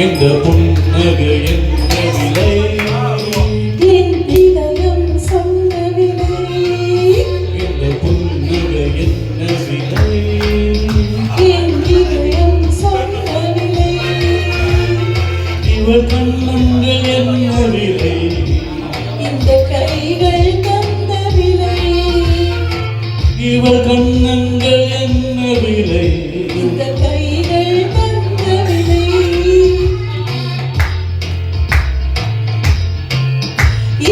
இந்த புன்னகை என்ன விலை? என் இதயம் சொன்ன விலை. இந்த புன்னகை என்ன விலை? என் இதயம் சொன்ன விலை. இவள் கண்ணங்கள் என்ன விலை? இந்த கைகள் தந்த விலை. இவள் கண்ணங்கள் என்ன விலை? இந்த கைகள் தந்த விலை.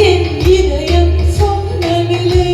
என் இதயம் சொன்ன விலை.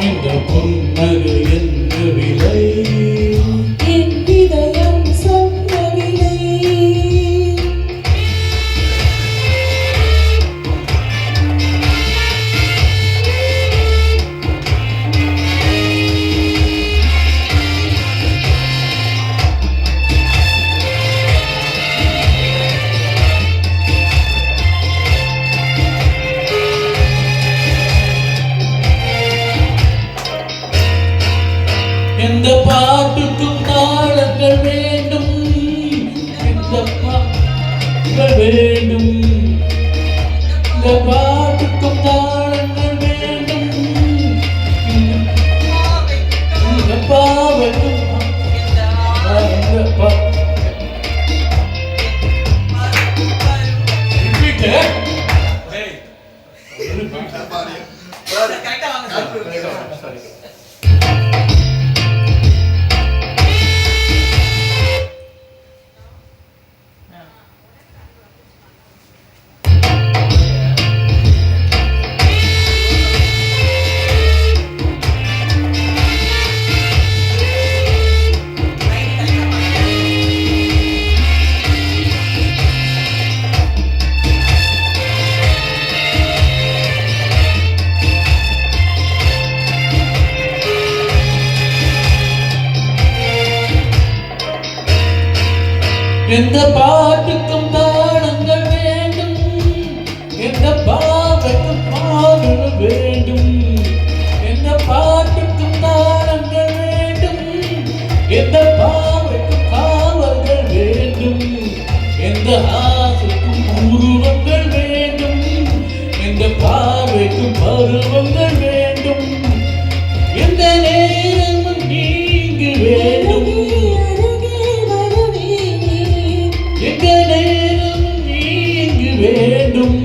இந்த புன்னகை என்ன விலை? என் இதயம் சொன்ன விலை. எந்த பாட்டுக்கும் தாளங்கள் வேண்டும். எந்த பாட்டுகள் வேண்டும். இந்த பாட்டுக்கும் தாளங்கள் வேண்டும். இந்த பாவைக்கும் எந்த பாட்டுக்கும் தாளங்கள் வேண்டும். எந்த பாவைக்கும் பாடல் வேண்டும். எந்த பாட்டுக்கும் தாளங்கள் வேண்டும். எந்த பாவைக்கும் காவல்கள் வேண்டும். எந்த ஆசைக்கும் உருவங்கள் வேண்டும். எந்த பார்வைக்கும் பருவங்கள் வேண்டும். எந்த நேரமும் நீங்கு வேண்டும். எந்த நேரம் நீங்கு வேண்டும்.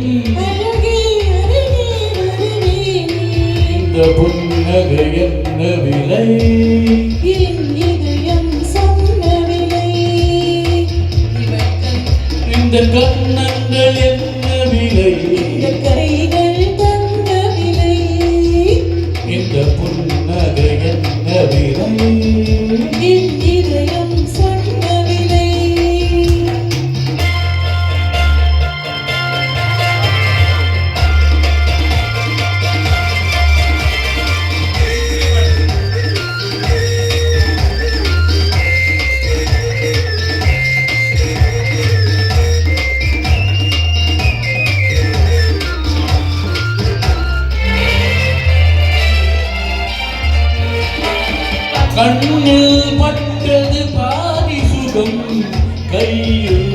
இந்த புன்னகை என்ன விலை? என் இதயம் சொன்ன விலை. இந்த கண்ணங்கள் என்ன விலை? இந்த கைகள் தந்த விலை. இந்த புன்னகை என்ன விலை? என் இதயம் சொன்ன விலை. கண்ணில் பட்டது பாதி சுகம், கையில்